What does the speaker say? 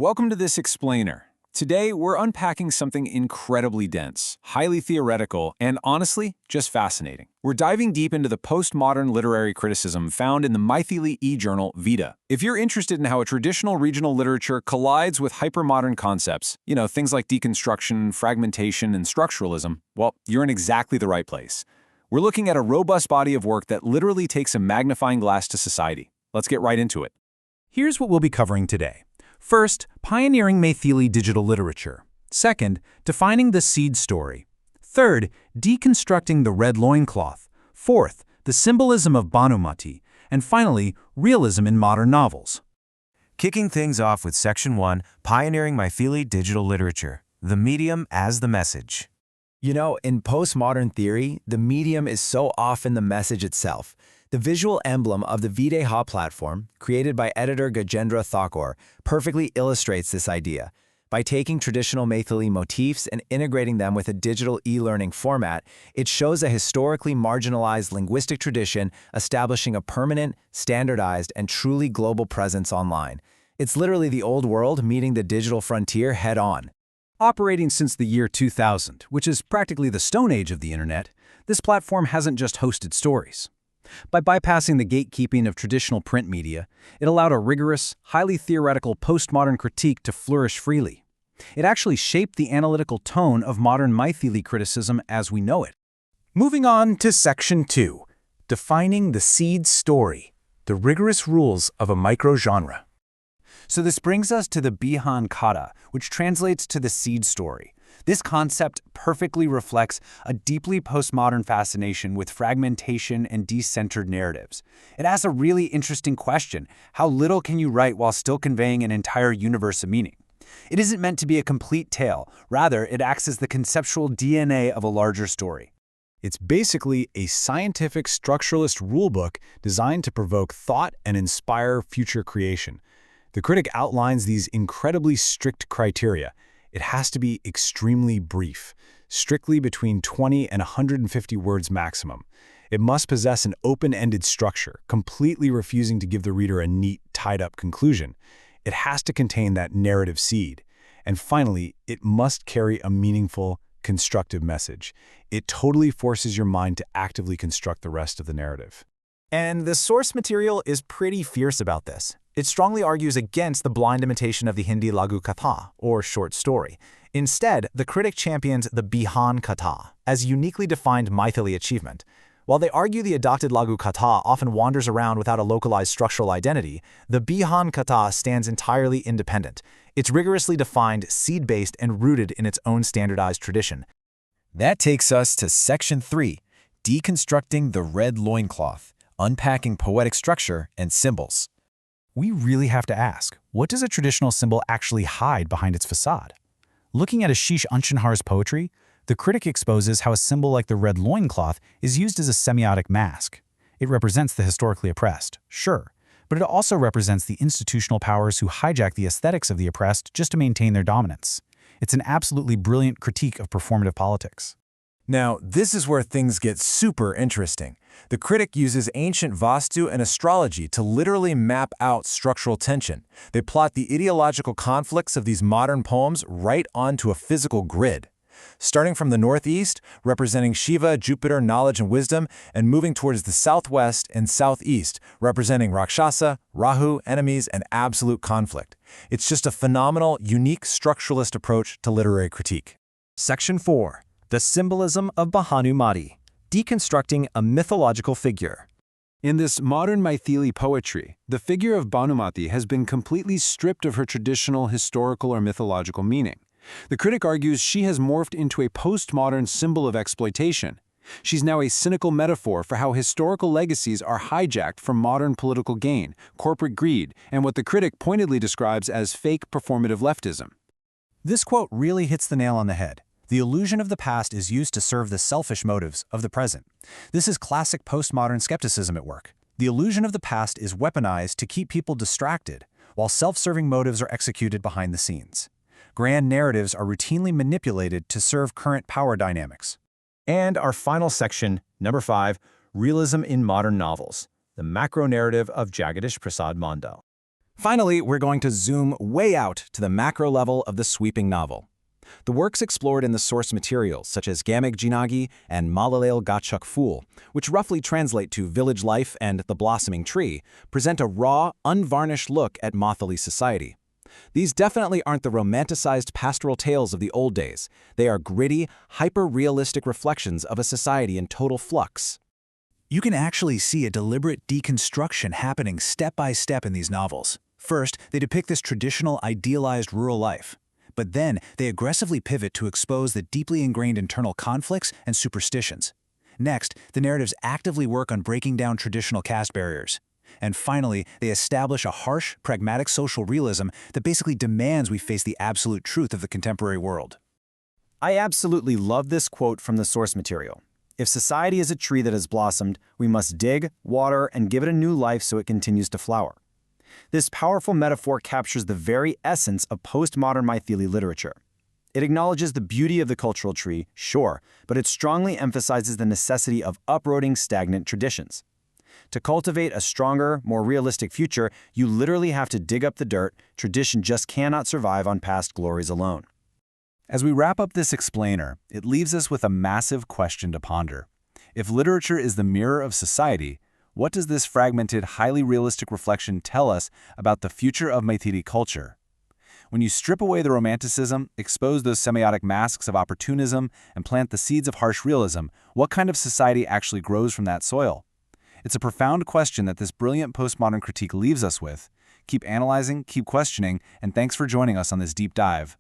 Welcome to this explainer. Today, we're unpacking something incredibly dense, highly theoretical, and honestly, just fascinating. We're diving deep into the postmodern literary criticism found in the Maithili e-journal Videha. If you're interested in how a traditional regional literature collides with hypermodern concepts, things like deconstruction, fragmentation, and structuralism, well, you're in exactly the right place. We're looking at a robust body of work that literally takes a magnifying glass to society. Let's get right into it. Here's what we'll be covering today. First, pioneering Maithili digital literature. Second, defining the seed story. Third, deconstructing the red loincloth. Fourth, the symbolism of Bhanumati. And finally, realism in modern novels. Kicking things off with Section 1, Pioneering Maithili Digital Literature, the medium as the message. In postmodern theory, the medium is so often the message itself. The visual emblem of the Videha platform, created by editor Gajendra Thakur, perfectly illustrates this idea. By taking traditional Maithili motifs and integrating them with a digital e-learning format, it shows a historically marginalized linguistic tradition establishing a permanent, standardized, and truly global presence online. It's literally the old world meeting the digital frontier head-on. Operating since the year 2000, which is practically the Stone Age of the Internet, this platform hasn't just hosted stories. By bypassing the gatekeeping of traditional print media, it allowed a rigorous, highly theoretical postmodern critique to flourish freely. It actually shaped the analytical tone of modern Maithili criticism as we know it. Moving on to Section 2, Defining the Seed Story, the rigorous rules of a microgenre. So this brings us to the Bihan Kata, which translates to the seed story. This concept perfectly reflects a deeply postmodern fascination with fragmentation and decentered narratives. It asks a really interesting question: how little can you write while still conveying an entire universe of meaning? It isn't meant to be a complete tale. Rather, it acts as the conceptual DNA of a larger story. It's basically a scientific structuralist rulebook designed to provoke thought and inspire future creation. The critic outlines these incredibly strict criteria. It has to be extremely brief, strictly between 20 and 150 words maximum. It must possess an open-ended structure, completely refusing to give the reader a neat, tied-up conclusion. It has to contain that narrative seed. And finally, it must carry a meaningful, constructive message. It totally forces your mind to actively construct the rest of the narrative. And the source material is pretty fierce about this. It strongly argues against the blind imitation of the Hindi Lagu Katha, or short story. Instead, the critic champions the Bihan Katha as uniquely defined Maithili achievement. While they argue the adopted Lagu Katha often wanders around without a localized structural identity, the Bihan Katha stands entirely independent. It's rigorously defined, seed-based, and rooted in its own standardized tradition. That takes us to Section 3, Deconstructing the Red Loincloth, Unpacking Poetic Structure and Symbols. We really have to ask, what does a traditional symbol actually hide behind its facade? Looking at Ashish Anshanhar's poetry, the critic exposes how a symbol like the red loincloth is used as a semiotic mask. It represents the historically oppressed, sure, but it also represents the institutional powers who hijack the aesthetics of the oppressed just to maintain their dominance. It's an absolutely brilliant critique of performative politics. Now, this is where things get super interesting. The critic uses ancient Vastu and astrology to literally map out structural tension. They plot the ideological conflicts of these modern poems right onto a physical grid. Starting from the northeast, representing Shiva, Jupiter, knowledge and wisdom, and moving towards the southwest and southeast, representing Rakshasa, Rahu, enemies, and absolute conflict. It's just a phenomenal, unique structuralist approach to literary critique. Section 4. The Symbolism of Bhanumati, Deconstructing a Mythological Figure. In this modern Maithili poetry, the figure of Bhanumati has been completely stripped of her traditional historical or mythological meaning. The critic argues she has morphed into a postmodern symbol of exploitation. She's now a cynical metaphor for how historical legacies are hijacked for modern political gain, corporate greed, and what the critic pointedly describes as fake performative leftism. This quote really hits the nail on the head. The illusion of the past is used to serve the selfish motives of the present. This is classic postmodern skepticism at work. The illusion of the past is weaponized to keep people distracted, while self-serving motives are executed behind the scenes. Grand narratives are routinely manipulated to serve current power dynamics. And our final section, number 5, Realism in Modern Novels, the macro narrative of Jagadish Prasad Mondal. Finally, we're going to zoom way out to the macro level of the sweeping novel. The works explored in the source materials, such as Gamig Jinagi and Malalel Gachuk Fool, which roughly translate to Village Life and The Blossoming Tree, present a raw, unvarnished look at Maithili society. These definitely aren't the romanticized pastoral tales of the old days. They are gritty, hyper-realistic reflections of a society in total flux. You can actually see a deliberate deconstruction happening step by step in these novels. First, they depict this traditional, idealized rural life. But then, they aggressively pivot to expose the deeply ingrained internal conflicts and superstitions. Next, the narratives actively work on breaking down traditional caste barriers. And finally, they establish a harsh, pragmatic social realism that basically demands we face the absolute truth of the contemporary world. I absolutely love this quote from the source material. If society is a tree that has blossomed, we must dig, water, and give it a new life so it continues to flower. This powerful metaphor captures the very essence of postmodern Maithili literature. It acknowledges the beauty of the cultural tree, sure, but it strongly emphasizes the necessity of uprooting stagnant traditions. To cultivate a stronger, more realistic future, you literally have to dig up the dirt. Tradition just cannot survive on past glories alone. As we wrap up this explainer, it leaves us with a massive question to ponder. If literature is the mirror of society, what does this fragmented, highly realistic reflection tell us about the future of Maithili culture? When you strip away the romanticism, expose those semiotic masks of opportunism, and plant the seeds of harsh realism, what kind of society actually grows from that soil? It's a profound question that this brilliant postmodern critique leaves us with. Keep analyzing, keep questioning, and thanks for joining us on this deep dive.